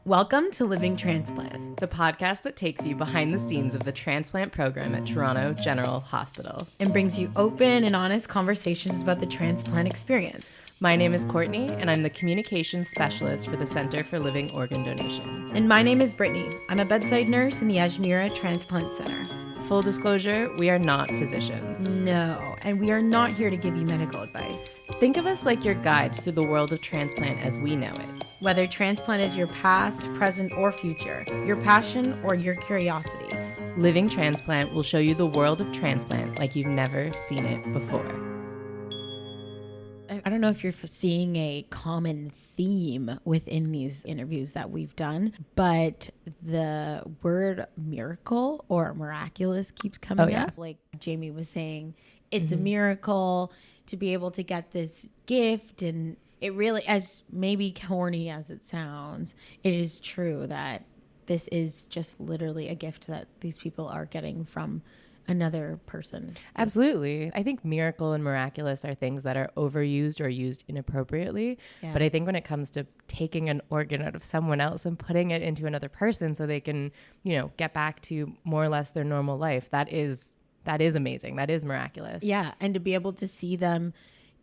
Welcome to Living Transplant, the podcast that takes you behind the scenes of the transplant program at Toronto General Hospital and brings you open and honest conversations about the transplant experience. My name is Courtney, and I'm the communications specialist for the Center for Living Organ Donation. And my name is Brittany. I'm a bedside nurse in the Ajmera Transplant Center. Full disclosure, we are not physicians. No, and we are not here to give you medical advice. Think of us like your guides through the world of transplant as we know it. Whether transplant is your past, present, or future, your passion, or your curiosity. Living Transplant will show you the world of transplant like you've never seen it before. I don't know if you're seeing a common theme within these interviews that we've done, but the word miracle or miraculous keeps coming up. Like Jamie was saying, it's a miracle to be able to get this gift, and it really, as maybe corny as it sounds, it is true that this is just literally a gift that these people are getting from another person. Absolutely. I think miracle and miraculous are things that are overused or used inappropriately. Yeah. But I think when it comes to taking an organ out of someone else and putting it into another person so they can, get back to more or less their normal life, that is amazing. That is miraculous. Yeah. And to be able to see them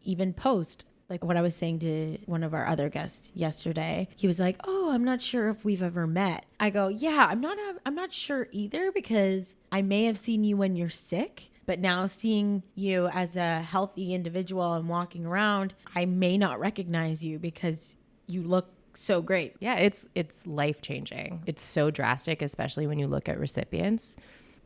even post, like what I was saying to one of our other guests yesterday, he was like, "Oh, I'm not sure if we've ever met." I go, "Yeah, I'm not sure either, because I may have seen you when you're sick, but now seeing you as a healthy individual and walking around, I may not recognize you because you look so great." Yeah, it's life-changing. It's so drastic, especially when you look at recipients.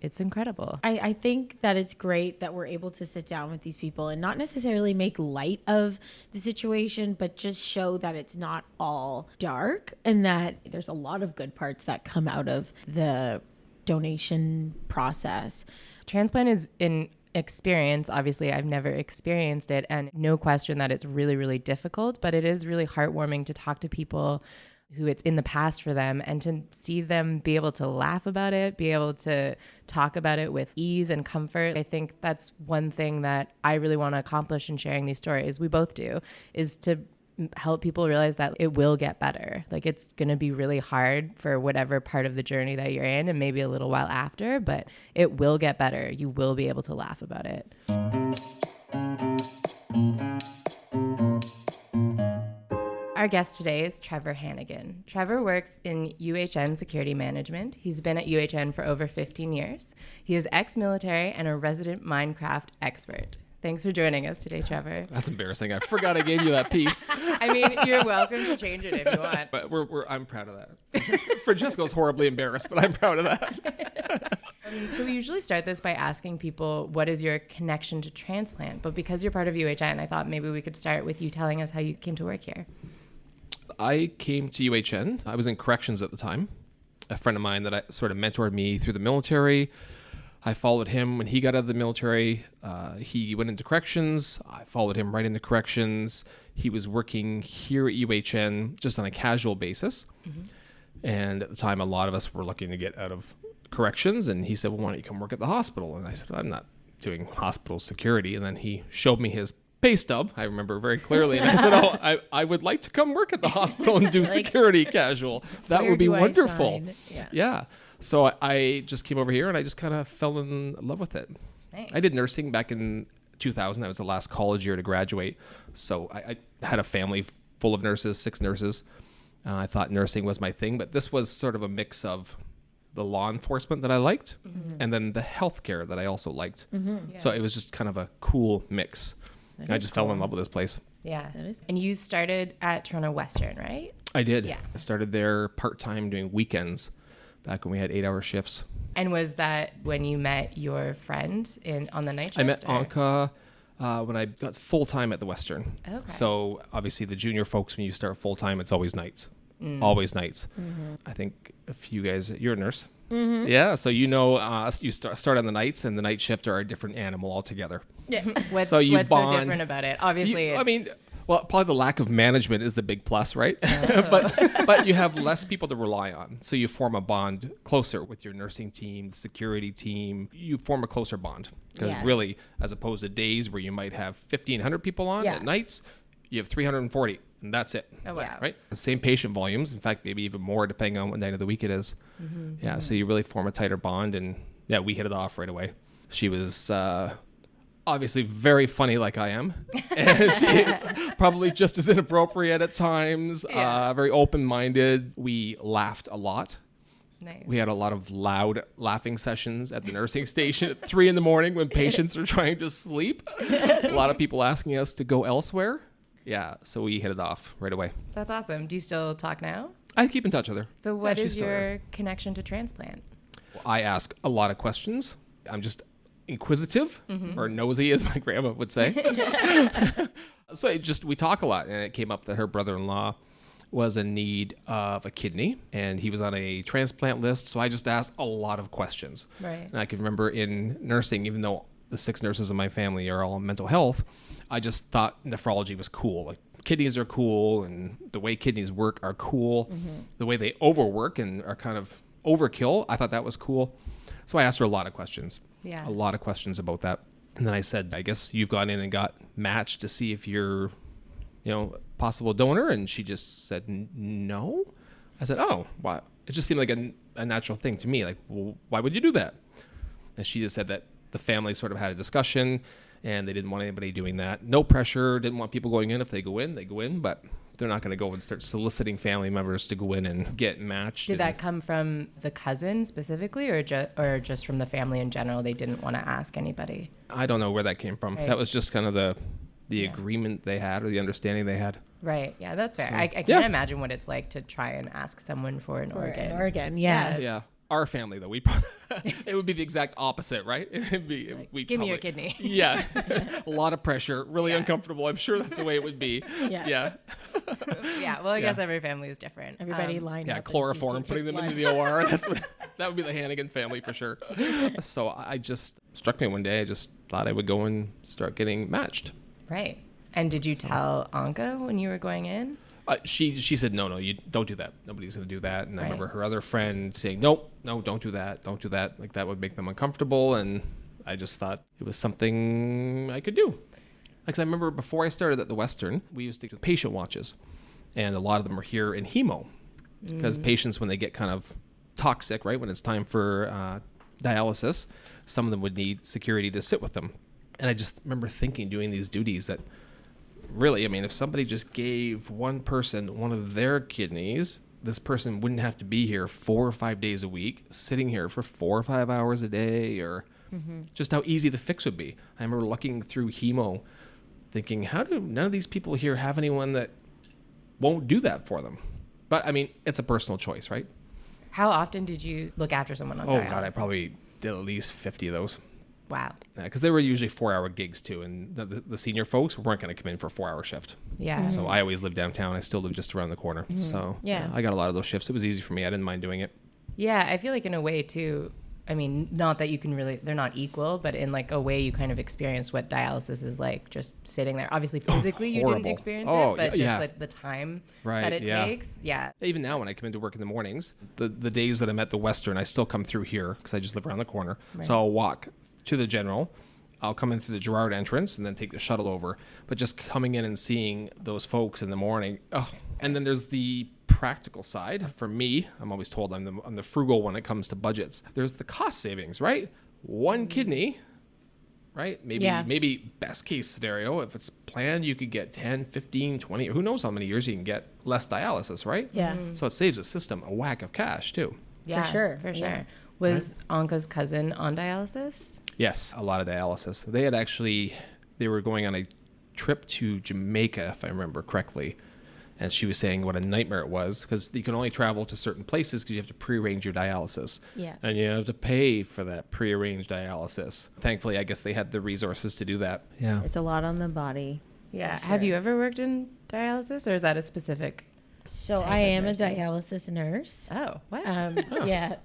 It's incredible. I think that it's great that we're able to sit down with these people and not necessarily make light of the situation, but just show that it's not all dark and that there's a lot of good parts that come out of the donation process. Transplant is an experience. Obviously, I've never experienced it, and no question that it's really, really difficult, but it is really heartwarming to talk to people who it's in the past for them and to see them be able to laugh about it, be able to talk about it with ease and comfort. I think that's one thing that I really want to accomplish in sharing these stories. We both do, is to help people realize that it will get better. Like, it's going to be really hard for whatever part of the journey that you're in and maybe a little while after, but it will get better. You will be able to laugh about it. Our guest today is Trevor Hanagan. Trevor works in UHN security management. He's been at UHN for over 15 years. He is ex-military and a resident Minecraft expert. Thanks for joining us today, Trevor. That's embarrassing. I forgot I gave you that piece. I mean, you're welcome to change it if you want. But I'm proud of that. Francesco's horribly embarrassed, but I'm proud of that. So we usually start this by asking people, what is your connection to transplant? But because you're part of UHN, I thought maybe we could start with you telling us how you came to work here. I came to UHN. I was in corrections at the time. A friend of mine that sort of mentored me through the military. I followed him when he got out of the military. He went into corrections. I followed him right into corrections. He was working here at UHN just on a casual basis. Mm-hmm. And at the time, a lot of us were looking to get out of corrections. And he said, "Well, why don't you come work at the hospital?" And I said, "I'm not doing hospital security." And then he showed me his pay stub. I remember very clearly. And I said, "Oh, I would like to come work at the hospital and do security casual. That would be wonderful." Yeah. So I just came over here and I just kind of fell in love with it. Thanks. I did nursing back in 2000. That was the last college year to graduate. So I had a family full of nurses, 6 nurses. I thought nursing was my thing, but this was sort of a mix of the law enforcement that I liked and then the healthcare that I also liked. Mm-hmm. Yeah. So it was just kind of a cool mix. I just fell in love with this place. Yeah. And you started at Toronto Western, right? I did. Yeah. I started there part-time doing weekends back when we had 8-hour shifts. And was that when you met your friend on the night shift? I met Anka when I got full-time at the Western. Okay. So obviously the junior folks, when you start full-time, it's always nights. Always nights. Mm-hmm. I think if you guys, you're a nurse. Mm-hmm. Yeah, so you start on the nights, and the night shift are a different animal altogether. Yeah. What's so different about it? Obviously, probably the lack of management is the big plus, right? but you have less people to rely on, so you form a bond closer with your nursing team, the security team. You form a closer bond because really, as opposed to days where you might have 1,500 people on, at nights you have 340 and that's it. Oh, wow. Right? The same patient volumes. In fact, maybe even more depending on what night of the week it is. Yeah. So you really form a tighter bond, and yeah, we hit it off right away. She was obviously very funny like I am. And she's probably just as inappropriate at times, very open-minded. We laughed a lot. Nice. We had a lot of loud laughing sessions at the nursing station at 3 a.m. when patients are trying to sleep. A lot of people asking us to go elsewhere. Yeah, so we hit it off right away. That's awesome. Do you still talk now? I keep in touch with her. So what Yeah, is she's still your there. connection to transplant? I ask a lot of questions. I'm just inquisitive or nosy, as my grandma would say. So we talk a lot, and it came up that her brother-in-law was in need of a kidney, and he was on a transplant list. So I just asked a lot of questions. Right. And I can remember in nursing, even though the 6 nurses in my family are all in mental health, I just thought nephrology was cool. Like, kidneys are cool, and the way kidneys work are cool. The way they overwork and are kind of overkill, I thought that was cool. So I asked her a lot of questions. Yeah. A lot of questions about that. And then I said, I guess you've gone in and got matched to see if you're, possible donor. And she just said, no. I said, oh, why? It just seemed like a natural thing to me. Like, well, why would you do that? And she just said that the family sort of had a discussion and they didn't want anybody doing that. No pressure. Didn't want people going in. If they go in, they go in. But they're not going to go and start soliciting family members to go in and get matched. Did that come from the cousin specifically, or just from the family in general? They didn't want to ask anybody. I don't know where that came from. Right. That was just kind of the agreement they had, or the understanding they had. Right. Yeah, that's fair. So, I can't imagine what it's like to try and ask someone for an organ. Yeah. Yeah. Our family, though, it would be the exact opposite, right? It'd be, Like, give me your kidney. Yeah. A lot of pressure, really uncomfortable. I'm sure that's the way it would be. Yeah. Yeah. Yeah. Well, I guess every family is different. Everybody lined up. Yeah, and chloroform, you putting take them into blood. the OR. That would be the Hanagan family for sure. So I just struck me one day. I just thought I would go and start getting matched. Right. And did you tell Anka when you were going in? She said, no, you don't do that. Nobody's going to do that. And I Right. remember her other friend saying, no, don't do that. Don't do that. Like, that would make them uncomfortable. And I just thought it was something I could do. Like, I remember before I started at the Western, we used to do patient watches. And a lot of them are here in hemo. Because patients, when they get kind of toxic, right, when it's time for dialysis, some of them would need security to sit with them. And I just remember thinking, doing these duties, that really, I mean, if somebody just gave one person one of their kidneys, this person wouldn't have to be here 4 or 5 days a week, sitting here for 4 or 5 hours a day, or just how easy the fix would be. I remember looking through hemo, thinking, how do none of these people here have anyone that won't do that for them? But I mean, it's a personal choice, right? How often did you look after someone on dialysis? Oh God, I probably did at least 50 of those. Wow. Because they were usually 4-hour gigs too, and the senior folks weren't going to come in for a 4-hour shift. Yeah. So I always lived downtown. I still live just around the corner. So Yeah. I got a lot of those shifts. It was easy for me. I didn't mind doing it. Yeah, I feel like in a way too, I mean, not that you can really, they're not equal, but in like a way you kind of experience what dialysis is like, just sitting there. Obviously physically you didn't horrible. experience Oh, it, but just yeah. like the time Right, that it yeah. takes. Yeah. Even now when I come into work in the mornings, the days that I'm at the Western, I still come through here because I just live around the corner. Right. So I'll walk to the general. I'll come in through the Girard entrance and then take the shuttle over. But just coming in and seeing those folks in the morning. Oh, and then there's the practical side. For me, I'm always told I'm the frugal when it comes to budgets. There's the cost savings, right? One kidney, right? Maybe best case scenario, if it's planned, you could get 10, 15, 20, who knows how many years you can get less dialysis, right? Yeah. So it saves the system a whack of cash too. Yeah, sure. For sure. Yeah. Was Anka's cousin on dialysis? Yes, a lot of dialysis. They were going on a trip to Jamaica, if I remember correctly. And she was saying what a nightmare it was because you can only travel to certain places because you have to prearrange your dialysis. Yeah. And you have to pay for that prearranged dialysis. Thankfully, I guess they had the resources to do that. Yeah. It's a lot on the body. Yeah. For Have sure. you ever worked in dialysis, or is that a specific? So type I of am a nursing? dialysis nurse. Oh, what? Yeah.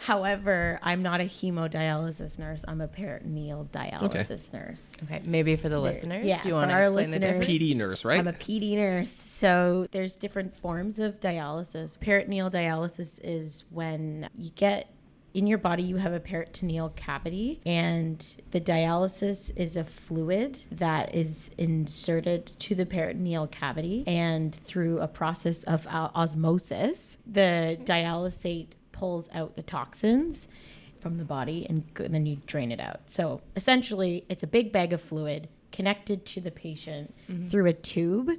However, I'm not a hemodialysis nurse. I'm a peritoneal dialysis nurse. Okay, maybe for the listeners. yeah, Do you want for to our explain the listeners. difference? PD nurse, right? I'm a PD nurse. So there's different forms of dialysis. Peritoneal dialysis is when you get in your body, you have a peritoneal cavity, and the dialysis is a fluid that is inserted to the peritoneal cavity. And through a process of osmosis, the dialysate pulls out the toxins from the body, and then you drain it out. So essentially, it's a big bag of fluid connected to the patient through a tube,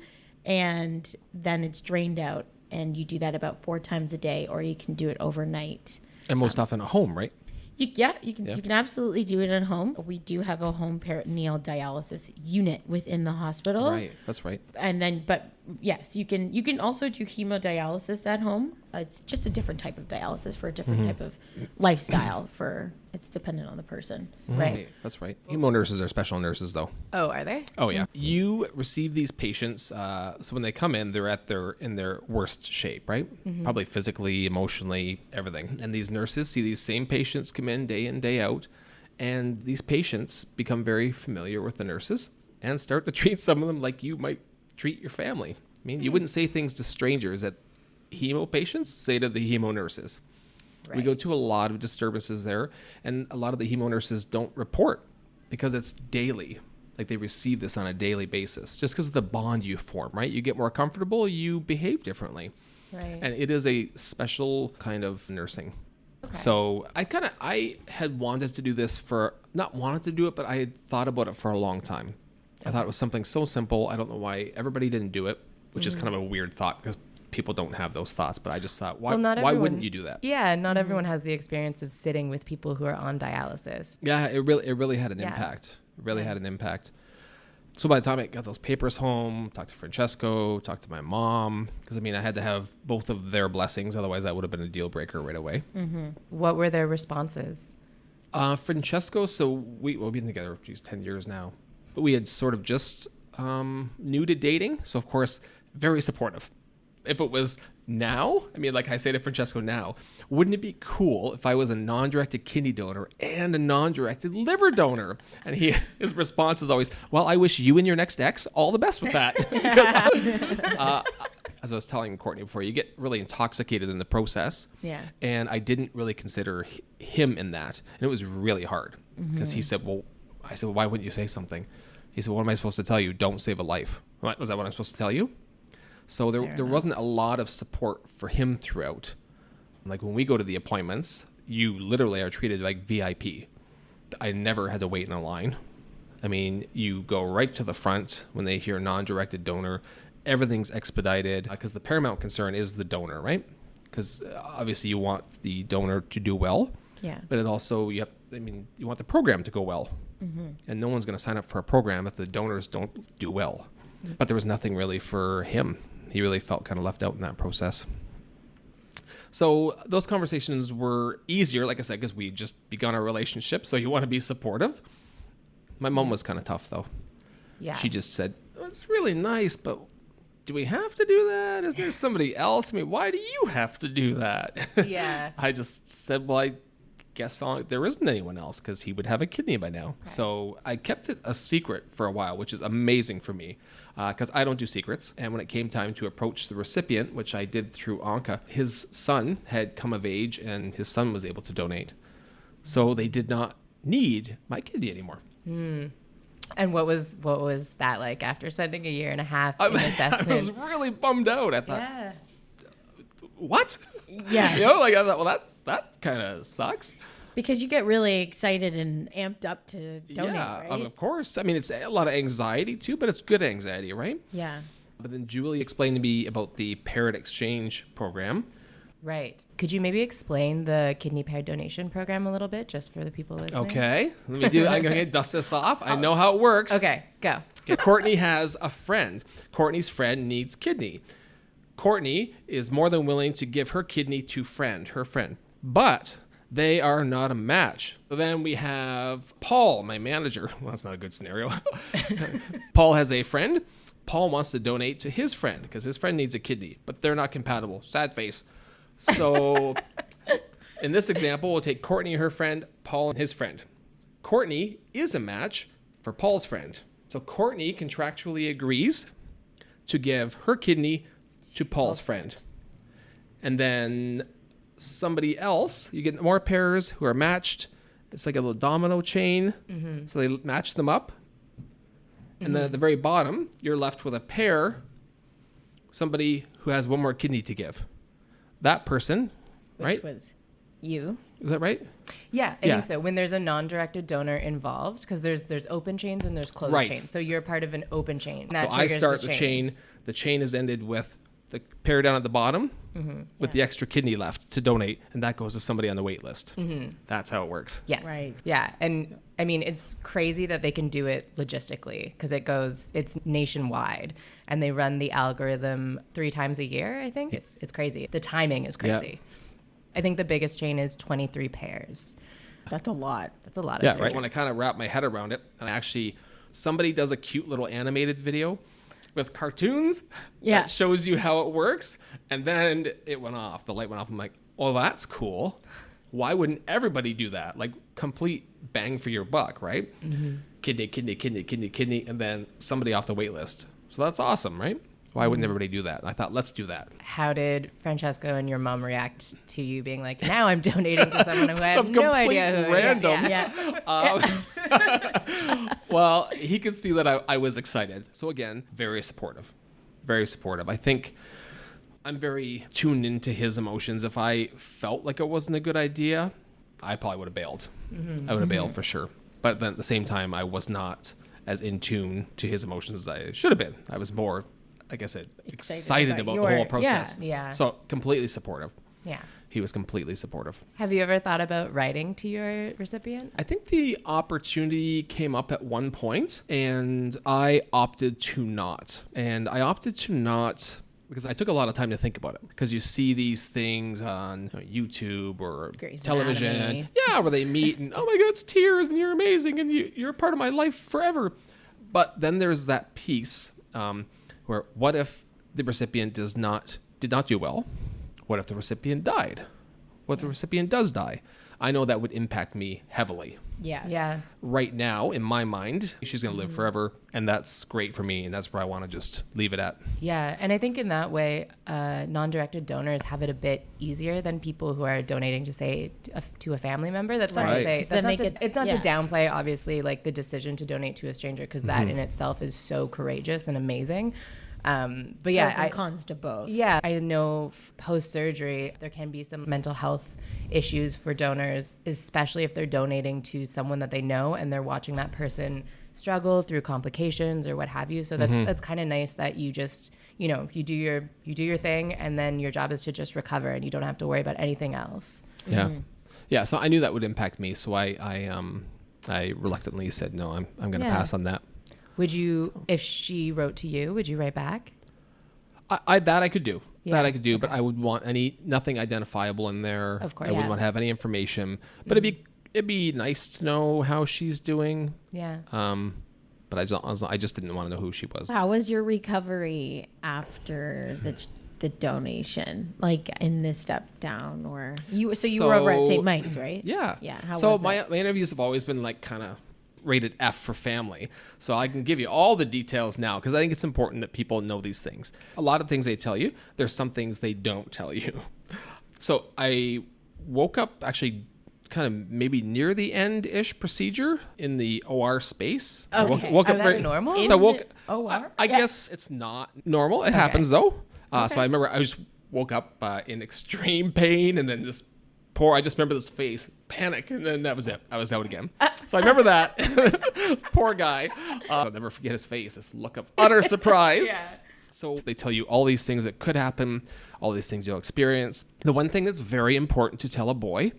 and then it's drained out. And you do that about 4 times a day, or you can do it overnight. And most often at home, right? You can absolutely do it at home. We do have a home peritoneal dialysis unit within the hospital. Right, that's right. And then, but yes, you can also do hemodialysis at home. It's just a different type of dialysis for a different type of lifestyle. It's dependent on the person, right? That's right. Hemo nurses are special nurses, though. Oh, are they? Oh yeah. You receive these patients. So when they come in, they're in their worst shape, right? Probably physically, emotionally, everything. And these nurses see these same patients come in, day out, and these patients become very familiar with the nurses and start to treat some of them like you might treat your family. I mean, you wouldn't say things to strangers that hemo patients say to the hemo nurses. Right. We go to a lot of disturbances there, and a lot of the hemo nurses don't report because it's daily. Like, they receive this on a daily basis just because of the bond you form, right? You get more comfortable, you behave differently. Right. And it is a special kind of nursing. Okay. So I had wanted to do this not wanted to do it, but I had thought about it for a long time. Okay. I thought it was something so simple. I don't know why everybody didn't do it, which is kind of a weird thought because people don't have those thoughts. But I just thought, why wouldn't you do that? Yeah, not everyone has the experience of sitting with people who are on dialysis. Yeah, it really had an impact. It really had an impact. So by the time I got those papers home, talked to Francesco, talked to my mom, because I had to have both of their blessings. Otherwise, that would have been a deal breaker right away. What were their responses? Francesco, so we've been together, 10 years now. But we had sort of just new to dating. So, of course, very supportive. If it was now, like I say to Francesco now, wouldn't it be cool if I was a non-directed kidney donor and a non-directed liver donor? And his response is always, well, I wish you and your next ex all the best with that. Because as I was telling Courtney before, you get really intoxicated in the process. Yeah. And I didn't really consider him in that. And it was really hard because he said, I said, well, why wouldn't you say something? He said, what am I supposed to tell you? Don't save a life. Was that what I'm supposed to tell you? So there wasn't a lot of support for him throughout. Like, when we go to the appointments, you literally are treated like VIP. I never had to wait in a line. You go right to the front when they hear non-directed donor. Everything's expedited because the paramount concern is the donor, right? Because obviously you want the donor to do well. Yeah. But it also, you want the program to go well. And no one's going to sign up for a program if the donors don't do well. But there was nothing really for him. He really felt kind of left out in that process. So those conversations were easier, like I said, because we just begun our relationship. So you want to be supportive. My mom was kind of tough, though. Yeah. She just said, it's really nice, but do we have to do that? Is there somebody else? Why do you have to do that? Yeah. I just said, well, I guess there isn't anyone else because he would have a kidney by now. Okay. So I kept it a secret for a while, which is amazing for me because I don't do secrets. And when it came time to approach the recipient, which I did through Anka, his son had come of age and his son was able to donate. So they did not need my kidney anymore. And what was that like after spending a year and a half in assessment? I was really bummed out. I thought, what? Yeah. I thought, well, that kind of sucks. Because you get really excited and amped up to donate, right? Of course. It's a lot of anxiety too, but it's good anxiety, right? Yeah. But then Julie explained to me about the parent exchange program. Right. Could you maybe explain the kidney pair donation program a little bit, just for the people listening? Okay. I'm going to dust this off. I know how it works. Okay, go. Okay, Courtney has a friend. Courtney's friend needs kidney. Courtney is more than willing to give her kidney to her friend. But they are not a match. So then we have Paul, my manager. Well, that's not a good scenario. Paul has a friend. Paul wants to donate to his friend because his friend needs a kidney, but they're not compatible. Sad face. So in this example, we'll take Courtney and her friend, Paul and his friend. Courtney is a match for Paul's friend. So Courtney contractually agrees to give her kidney to Paul's friend. And then somebody else. You get more pairs who are matched. It's like a little domino chain. So they match them up. And then at the very bottom, you're left with a pair, somebody who has one more kidney to give. That person, Which was you. Is that right? Yeah, I think so. When there's a non-directed donor involved, because there's open chains and there's closed chains. So you're part of an open chain. So I start the chain. The chain is ended with the pair down at the bottom with the extra kidney left to donate, and that goes to somebody on the wait list. That's how it works. Yes. Right. Yeah. And I mean, it's crazy that they can do it logistically because it's nationwide and they run the algorithm 3 times a year, I think. It's crazy. The timing is crazy. Yeah. I think the biggest chain is 23 pairs. That's a lot. That's a lot. Yeah, right. When I kind of wrap my head around it, and somebody does a cute little animated video with cartoons that shows you how it works, and then it went off. The light went off. I'm like, oh, that's cool. Why wouldn't everybody do that? Like complete bang for your buck, right? Kidney, and then somebody off the wait list. So that's awesome, right? Why wouldn't everybody do that? I thought, let's do that. How did Francesco and your mom react to you being like, now I'm donating to someone who I have no idea who random. Yeah. Well, he could see that I was excited. So again, very supportive. Very supportive. I think I'm very tuned into his emotions. If I felt like it wasn't a good idea, I probably would have bailed. I would have bailed for sure. But then at the same time, I was not as in tune to his emotions as I should have been. I was more, like I said, excited about the whole process. Yeah. So completely supportive. Yeah. He was completely supportive. Have you ever thought about writing to your recipient? I think the opportunity came up at one point and I opted to not. And I opted to not because I took a lot of time to think about it. Because you see these things on YouTube or Grey's television. Anatomy. Yeah, where they meet and, oh my God, it's tears and you're amazing and you're a part of my life forever. But then there's that piece where what if the recipient did not do well? What if the recipient died? What if the recipient does die? I know that would impact me heavily. Yes. Yeah. Right now, in my mind, she's going to live forever, and that's great for me, and that's where I want to just leave it at. Yeah, and I think in that way, non-directed donors have it a bit easier than people who are donating to, say, to a family member. That's not to say, it's not to downplay, obviously, like the decision to donate to a stranger, because that in itself is so courageous and amazing. But yeah, pros and cons to both. Yeah, I know post-surgery, there can be some mental health issues for donors, especially if they're donating to someone that they know and they're watching that person struggle through complications or what have you. So that's kind of nice that you just, you do your thing and then your job is to just recover and you don't have to worry about anything else. Yeah. Yeah. So I knew that would impact me. So I reluctantly said, no, I'm going to pass on that. Would you, if she wrote to you, would you write back? I could do. Yeah. That I could do, but I would want nothing identifiable in there. Of course. I wouldn't want to have any information. But it'd be nice to know how she's doing. Yeah. But I just didn't want to know who she was. How was your recovery after the donation? Like in this step down, or you were over at St. Mike's, right? Yeah. Yeah. How so was my interviews have always been like kind of rated F for family. So I can give you all the details now because I think it's important that people know these things. A lot of things they tell you, there's some things they don't tell you. So I woke up actually kind of maybe near the end-ish procedure in the OR space. Okay. Woke up Is that normal? So I woke OR? I guess it's not normal. It happens though. So I remember I just woke up in extreme pain and then I just remember this face, panic, and then that was it. I was out again. So I remember that. Poor guy. I'll never forget his face, this look of utter surprise. Yeah. So they tell you all these things that could happen, all these things you'll experience. The one thing that's very important to tell a boy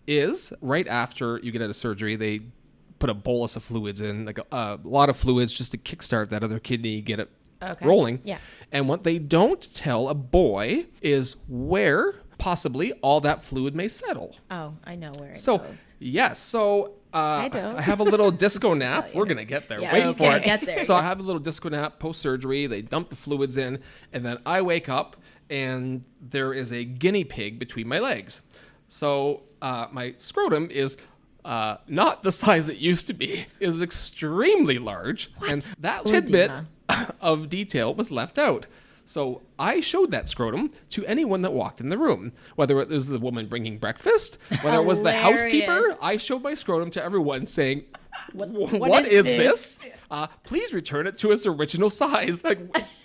is right after you get out of surgery, they put a bolus of fluids in, like a lot of fluids just to kickstart that other kidney, get it rolling. Yeah. And what they don't tell a boy is where possibly all that fluid may settle. Oh, I know where it goes. Yes. So I don't. I have a little disco nap. We're going to get there. Yeah, Waiting for it. Get there. So I have a little disco nap post-surgery. They dump the fluids in, and then I wake up, and there is a guinea pig between my legs. So my scrotum is not the size it used to be. It is extremely large. What? And that tidbit of detail was left out. So I showed that scrotum to anyone that walked in the room, whether it was the woman bringing breakfast, whether it was the housekeeper. I showed my scrotum to everyone saying, what is this? Please return it to its original size. Like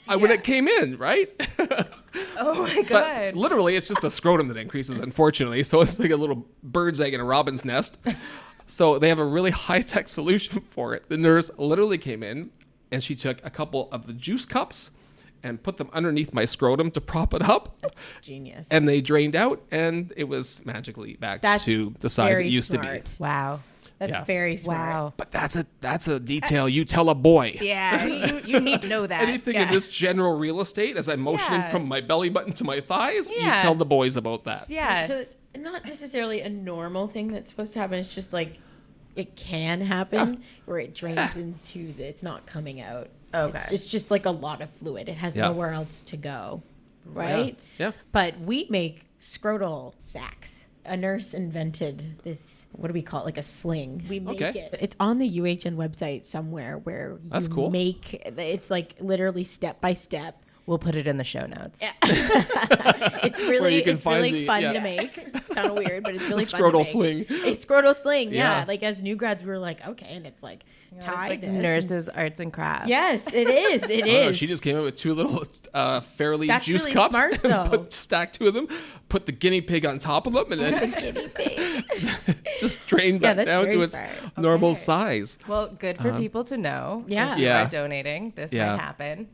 when it came in, right? Oh my God. But literally, it's just a scrotum that increases, unfortunately. So it's like a little bird's egg in a robin's nest. So they have a really high-tech solution for it. The nurse literally came in and she took a couple of the juice cups and put them underneath my scrotum to prop it up. That's genius. And they drained out, and it was magically back to the size it used to be. Wow. That's very smart. Wow. But that's a detail you tell a boy. Yeah, you need to know that. Anything in this general real estate, as I'm motioning from my belly button to my thighs, you tell the boys about that. Yeah. So it's not necessarily a normal thing that's supposed to happen. It's just like it can happen where it drains into it's not coming out. Okay. It's just like a lot of fluid. It has nowhere else to go. Right? Yeah. But we make scrotal sacks. A nurse invented this, what do we call it? Like a sling. We make it. It's on the UHN website somewhere where you make, it's like literally step by step. We'll put it in the show notes. Yeah. It's really fun to make. It's kind of weird, but it's really fun to make. Scrotal sling. A scrotal sling, yeah. Like as new grads, we were like, okay, and it's like tied. It's like nurses' arts and crafts. Yes, it is. It is. She just came up with two little fairly That's juice really cups smart, and stacked two of them, put the guinea pig on top of them, and then guinea pig. just drained that down to its normal size. Well, good for people to know. Yeah. If you are donating, this might happen.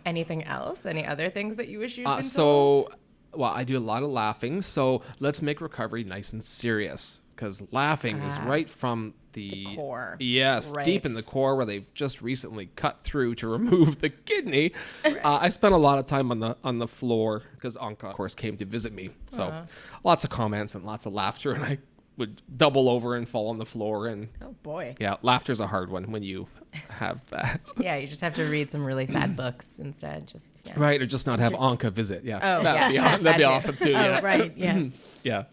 Anything else? Any other things that you wish you'd been told? Well, I do a lot of laughing, so let's make recovery nice and serious, because laughing is right from the core. Yes, deep in the core, where they've just recently cut through to remove the kidney. I spent a lot of time on the floor because Anka, of course, came to visit me. So lots of comments and lots of laughter, and I would double over and fall on the floor. And Oh boy. yeah, laughter's a hard one when you have that. Yeah, you just have to read some really sad books instead. Right, or just not have Anka visit. Yeah, Oh, that'd be awesome too. Oh, Yeah. right. Yeah. Yeah.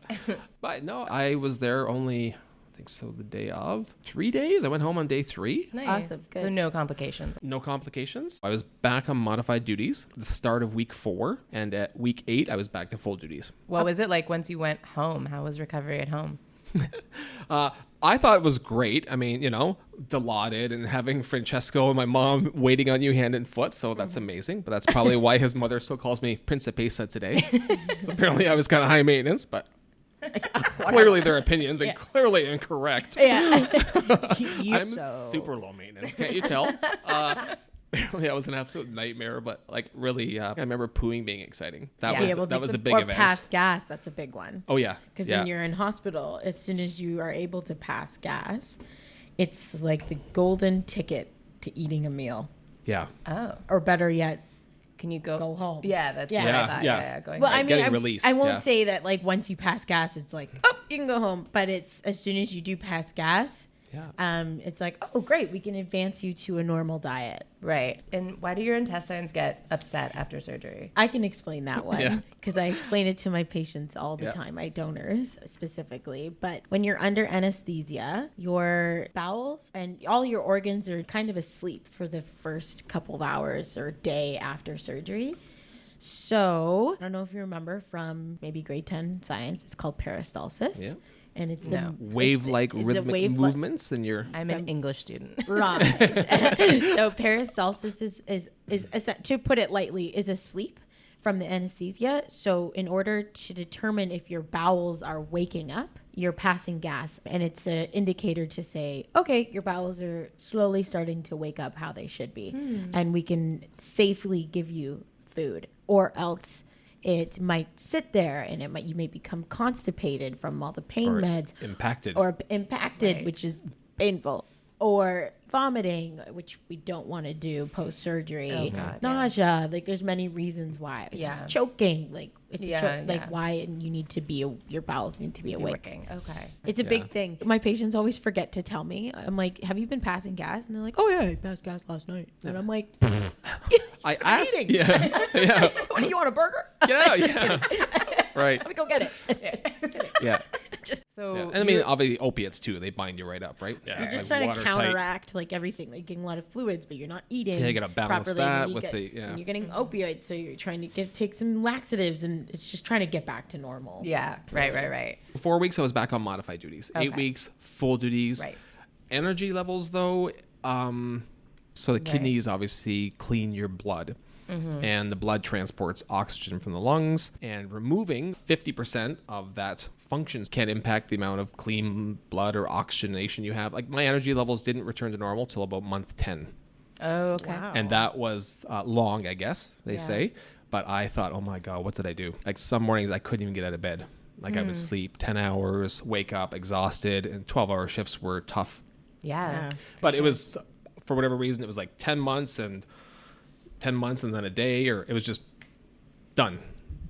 But no, I was there only, I think so, the day of 3 days. I went home on day 3. Nice. Awesome. Good. So no complications. No complications. I was back on modified duties at the start of week 4. And at week 8, I was back to full duties. What was it like once you went home? How was recovery at home? I thought it was great. I mean, Dilaudid and having Francesco and my mom waiting on you hand and foot. So that's amazing. But that's probably why his mother still calls me Principessa today. So apparently I was kind of high maintenance, but clearly their opinions and clearly incorrect. Yeah. I'm super low maintenance. Can't you tell? Apparently, that was an absolute nightmare, but really, I remember pooing being exciting. That was a big event. Or pass gas, that's a big one. Oh yeah, because when you're in hospital, as soon as you are able to pass gas, it's like the golden ticket to eating a meal. Yeah. Oh. Or better yet, can you go home? Yeah, that's what I thought. Yeah. Going well, home. I mean, getting released. I won't say that like once you pass gas, it's like, oh, you can go home. But it's as soon as you do pass gas. Yeah. It's like, oh, great, we can advance you to a normal diet. Right. And why do your intestines get upset after surgery? I can explain that one because I explain it to my patients all the time, my donors specifically. But when you're under anesthesia, your bowels and all your organs are kind of asleep for the first couple of hours or day after surgery. So I don't know if you remember from maybe grade 10 science, it's called peristalsis. Yeah. And it's the wave-like rhythmic movements, and I'm an English student. Wrong. So peristalsis is to put it lightly, is a sleep from the anesthesia. So in order to determine if your bowels are waking up, you're passing gas, and it's an indicator to say, okay, your bowels are slowly starting to wake up how they should be, and we can safely give you food, or else it might sit there and you may become constipated from all the pain meds. Impacted, which is painful. Or vomiting, which we don't want to do post-surgery. Oh, God, nausea. Like there's many reasons why. Choking. Like it's why you need to be, your bowels need to be awake. Okay. It's a big thing. My patients always forget to tell me. I'm like, have you been passing gas? And they're like, oh yeah, I passed gas last night. And I'm like, I asked. What do you want, a burger? Yeah. Right. Let me go get it. Yeah. And I mean, obviously opiates too, they bind you right up, right? Yeah. You're just trying to counteract like everything. Like getting a lot of fluids, but you're not eating. Yeah, you gotta balance properly, that with and you're getting opioids, so you're trying to take some laxatives, and it's just trying to get back to normal. Yeah, right. 4 weeks I was back on modified duties. 8 weeks full duties. Right. Energy levels though, so the kidneys obviously clean your blood. And the blood transports oxygen from the lungs, and removing 50% of that functions can impact the amount of clean blood or oxygenation you have. Like my energy levels didn't return to normal till about month 10. Oh, okay. Wow. And that was long, I guess they say. But I thought, oh my God, what did I do? Like some mornings I couldn't even get out of bed. Like I would sleep 10 hours, wake up exhausted, and 12-hour shifts were tough. Yeah. But it was, for whatever reason, it was like 10 months and then a day, or it was just done,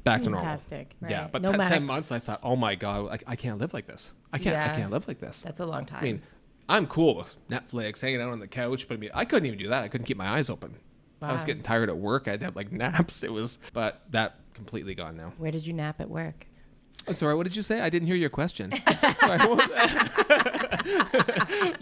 back to normal. Fantastic. Right. Yeah, but No 10 months, I thought, oh my God, I can't live like this. I can't live like this. That's a long time. I mean, I'm cool with Netflix, hanging out on the couch, but I mean, I couldn't even do that. I couldn't keep my eyes open. I was getting tired at work. I'd have like naps. But that completely gone now. Where did you nap at work? Oh, sorry, what did you say? I didn't hear your question. Sorry, what was that?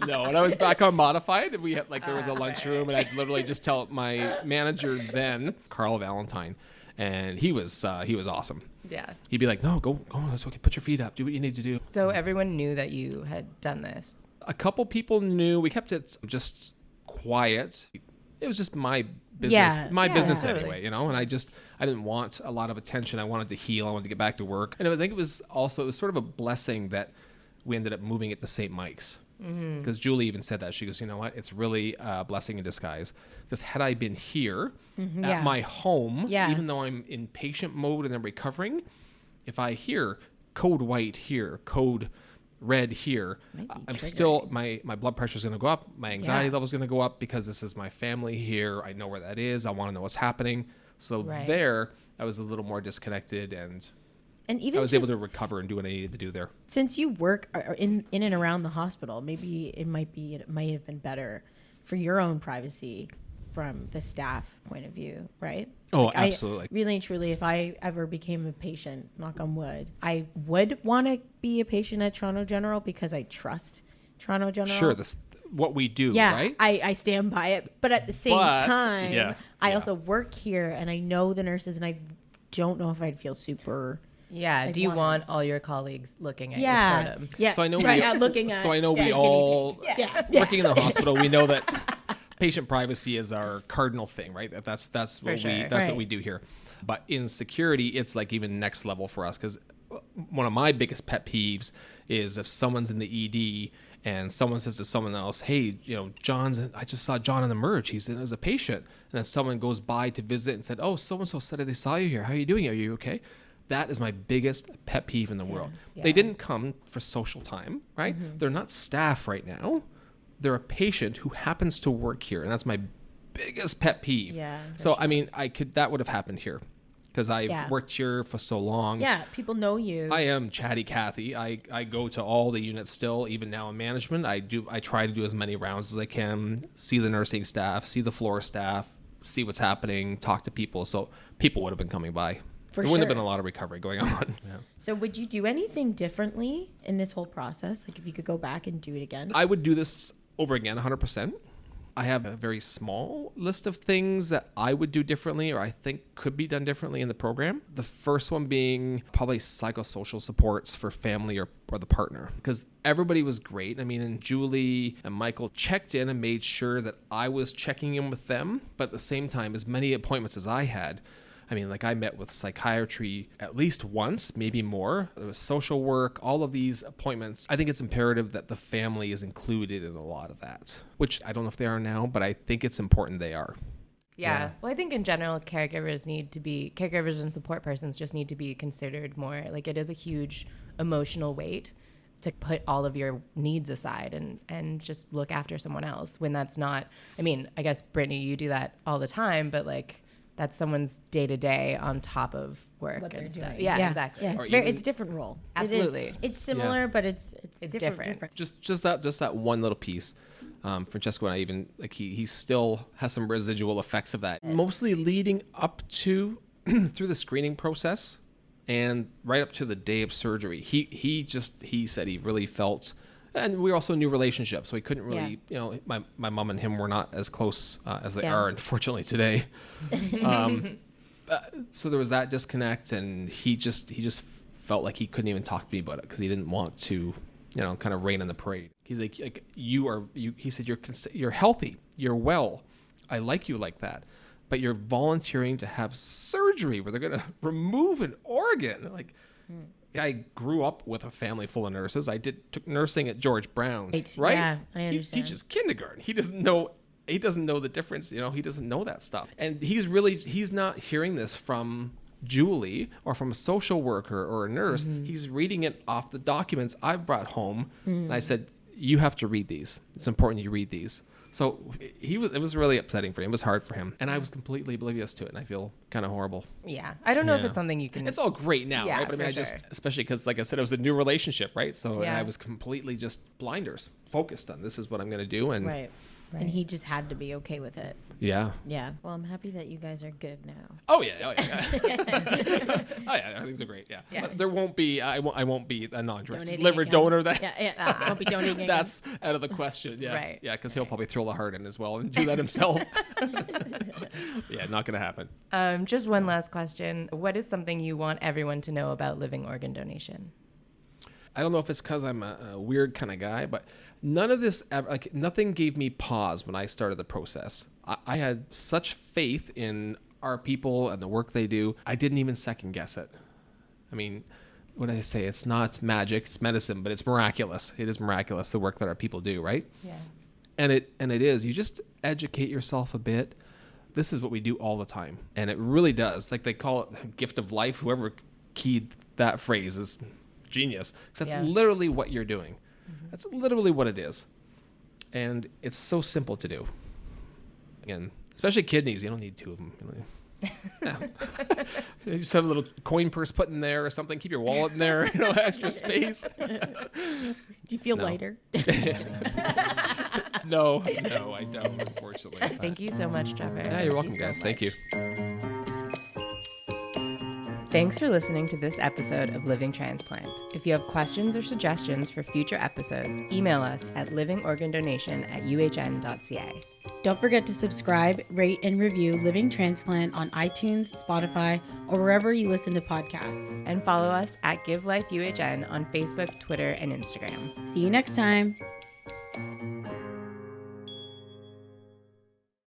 No, when I was back on modified, we had there was a lunchroom, and I'd literally just tell my manager then, Carl Valentine, and he was awesome. Yeah. He'd be like, "No, go, it's okay. Put your feet up. Do what you need to do." So everyone knew that you had done this. A couple people knew. We kept it just quiet. It was just my business, business totally. anyway, and I didn't want a lot of attention. I wanted to heal. I wanted to get back to work. And I think it was sort of a blessing that we ended up moving it to St. Mike's, because Julie even said that. She goes, you know what? It's really a blessing in disguise, because had I been here at my home, even though I'm in patient mode and I'm recovering, if I hear code white here, code red here, I'm still, my blood pressure is going to go up, my anxiety level is going to go up, because this is my family here. I know where that is. I want to know what's happening. So there, I was a little more disconnected, and even I was able to recover and do what I needed to do there. Since you work in and around the hospital, maybe it might have been better for your own privacy from the staff point of view, right? Oh, absolutely. Really and truly, if I ever became a patient, knock on wood, I would want to be a patient at Toronto General, because I trust Toronto General. Sure, this what we do, right? I stand by it. But at the same time, I also work here, and I know the nurses, and I don't know if I'd feel super... Yeah. Do you want all your colleagues looking at your scrotum? Yeah. So I know looking at... So I know we all... Working in the hospital, we know that patient privacy is our cardinal thing, right? That's what we do here. But in security, it's like even next level for us, because one of my biggest pet peeves is if someone's in the ED and someone says to someone else, "Hey, I just saw John in the merge. He's in as a patient." And then someone goes by to visit and said, "Oh, so-and-so said they saw you here. How are you doing? Are you okay?" That is my biggest pet peeve in the world. Yeah. They didn't come for social time, right? They're not staff right now. They're a patient who happens to work here, and that's my biggest pet peeve. Yeah. So sure. I mean, that would have happened here, because I've worked here for so long. Yeah, people know you. I am Chatty Cathy. I go to all the units still, even now in management. I try to do as many rounds as I can, see the nursing staff, see the floor staff, see what's happening, talk to people. So people would have been coming by. There wouldn't have been a lot of recovery going on. Yeah. So would you do anything differently in this whole process? Like if you could go back and do it again? I would do this over again, 100%. I have a very small list of things that I would do differently, or I think could be done differently in the program. The first one being probably psychosocial supports for family or the partner, because everybody was great. I mean, and Julie and Michael checked in and made sure that I was checking in with them. But at the same time, as many appointments as I had, I mean, like I met with psychiatry at least once, maybe more. There was social work, all of these appointments. I think it's imperative that the family is included in a lot of that, which I don't know if they are now, but I think it's important they are. Yeah. Well, I think in general, caregivers and support persons just need to be considered more. Like it is a huge emotional weight to put all of your needs aside and just look after someone else when that's not, I mean, I guess Brittany, you do that all the time, but like, that's someone's day to day on top of work and stuff. Yeah, exactly. Yeah, it's a different role. Absolutely, it's similar, but it's different. Just that one little piece. Francesco and I even like he still has some residual effects of that. Mostly leading up to through the screening process, And right up to the day of surgery, he said he really felt, and we also knew relationships, so he couldn't really, my mom and him were not as close as they are, unfortunately, today. So there was that disconnect, and he just felt like he couldn't even talk to me about it because he didn't want to, kind of rain on the parade. He's like he said, you're healthy, you're well, I like you like that, but you're volunteering to have surgery where they're going to remove an organ. Like, I grew up with a family full of nurses. I took nursing at George Brown, right? Yeah, I understand. He teaches kindergarten. He doesn't know the difference. He doesn't know that stuff. And he's not hearing this from Julie or from a social worker or a nurse. He's reading it off the documents I've brought home. And I said, you have to read these. It's important you read these. So it was really upsetting for him. It was hard for him. And I was completely oblivious to it. And I feel kind of horrible. Yeah. I don't know if it's something you can... It's all great now, yeah, right? But I mean, especially because, like I said, it was a new relationship, right? So I was completely just blinders, focused on this is what I'm going to do. And Right. And he just had to be okay with it. Yeah. Yeah. Well, I'm happy that you guys are good now. Oh yeah. Oh yeah. Things are great. Yeah. But there won't be. I won't be a non-directed liver donor. That. I won't be donating again. That's out of the question. Yeah. Right. Yeah, because he'll probably throw the heart in as well and do that himself. Yeah, not gonna happen. Just one last question. What is something you want everyone to know about living organ donation? I don't know if it's because I'm a weird kind of guy, but none of this ever, nothing gave me pause when I started the process. I had such faith in our people and the work they do. I didn't even second guess it. I mean, what did I say? It's not magic, it's medicine, but it's miraculous. It is miraculous, the work that our people do, right? Yeah. And it is. You just educate yourself a bit. This is what we do all the time. And it really does. Like they call it gift of life. Whoever keyed that phrase is genius. Because that's literally what you're doing. That's literally what it is. And it's so simple to do. Again, especially kidneys. You don't need two of them. You just have a little coin purse put in there or something. Keep your wallet in there, extra space. Do you feel lighter? No, I don't, unfortunately. Thank you so much, Trevor. Yeah, you're welcome, guys. Thank you. Thanks for listening to this episode of Living Transplant. If you have questions or suggestions for future episodes, email us at livingorgandonation@uhn.ca. Don't forget to subscribe, rate, and review Living Transplant on iTunes, Spotify, or wherever you listen to podcasts. And follow us at Give Life UHN on Facebook, Twitter, and Instagram. See you next time.